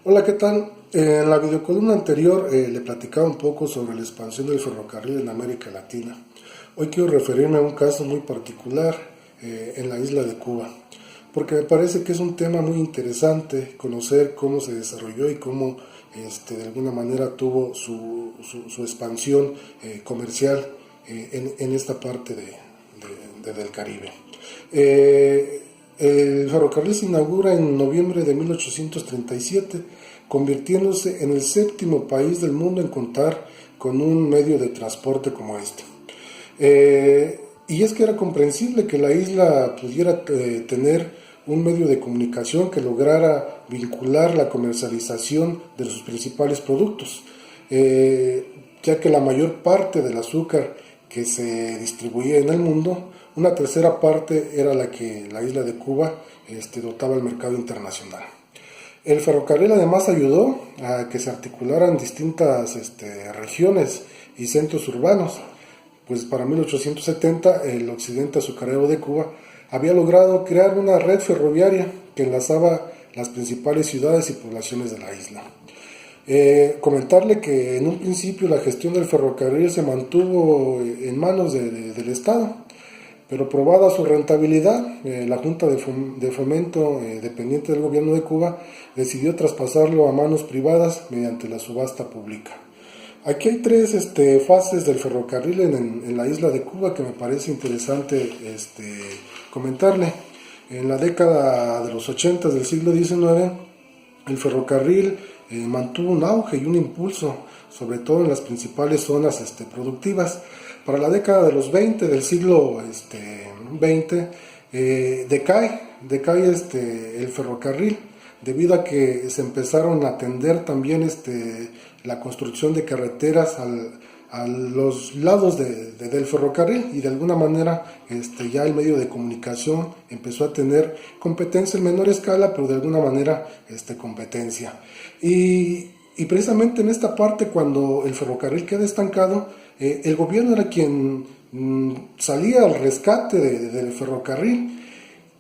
Hola, ¿qué tal? En la videocolumna anterior le platicaba un poco sobre la expansión del ferrocarril en América Latina. Hoy quiero referirme a un caso muy particular en la isla de Cuba, porque me parece que es un tema muy interesante conocer cómo se desarrolló y cómo de alguna manera tuvo su expansión comercial en esta parte del Caribe. El ferrocarril se inaugura en noviembre de 1837, convirtiéndose en el séptimo país del mundo en contar con un medio de transporte como este. Y es que era comprensible que la isla pudiera tener un medio de comunicación que lograra vincular la comercialización de sus principales productos, ya que la mayor parte del azúcar que se distribuía en el mundo, una tercera parte era la que la isla de Cuba dotaba al mercado internacional. El ferrocarril además ayudó a que se articularan distintas regiones y centros urbanos, pues para 1870 el occidente azucarero de Cuba había logrado crear una red ferroviaria que enlazaba las principales ciudades y poblaciones de la isla. Comentarle que en un principio la gestión del ferrocarril se mantuvo en manos del Estado, pero probada su rentabilidad, la Junta de Fomento dependiente del gobierno de Cuba decidió traspasarlo a manos privadas mediante la subasta pública. Aquí hay tres fases del ferrocarril en la isla de Cuba que me parece interesante comentarle. En la década de los 80 del siglo XIX, el ferrocarril mantuvo un auge y un impulso, sobre todo en las principales zonas productivas. Para la década de los 20 del siglo XX, decae el ferrocarril, debido a que se empezaron a atender también la construcción de carreteras a los lados del ferrocarril, y de alguna manera ya el medio de comunicación empezó a tener competencia en menor escala, pero de alguna manera competencia. Y precisamente en esta parte, cuando el ferrocarril queda estancado, el gobierno era quien salía al rescate del ferrocarril.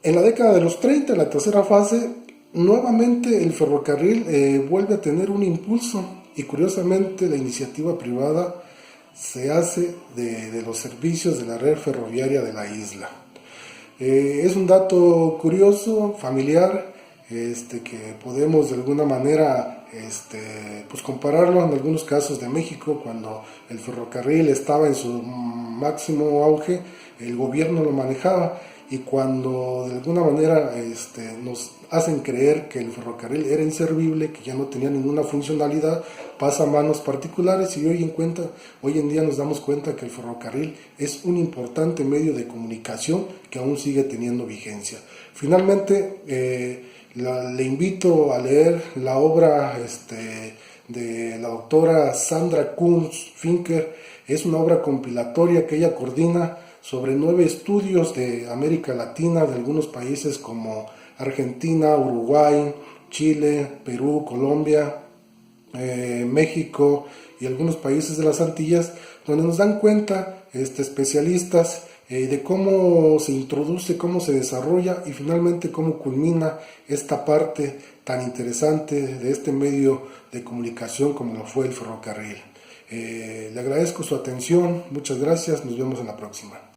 En la década de los 30, en la tercera fase, nuevamente el ferrocarril vuelve a tener un impulso, y curiosamente la iniciativa privada se hace de los servicios de la red ferroviaria de la isla. Es un dato curioso, familiar, que podemos de alguna manera pues compararlo en algunos casos de México. Cuando el ferrocarril estaba en su máximo auge, el gobierno lo manejaba, y cuando de alguna manera nos hacen creer que el ferrocarril era inservible, que ya no tenía ninguna funcionalidad, pasa a manos particulares, y hoy en día nos damos cuenta que el ferrocarril es un importante medio de comunicación que aún sigue teniendo vigencia. Finalmente, le invito a leer la obra de la doctora Sandra Kunz-Finker. Es una obra compilatoria que ella coordina sobre 9 estudios de América Latina, de algunos países como Argentina, Uruguay, Chile, Perú, Colombia, México y algunos países de las Antillas, donde nos dan cuenta especialistas de cómo se introduce, cómo se desarrolla y finalmente cómo culmina esta parte tan interesante de este medio de comunicación como lo fue el ferrocarril. Le agradezco su atención, muchas gracias, nos vemos en la próxima.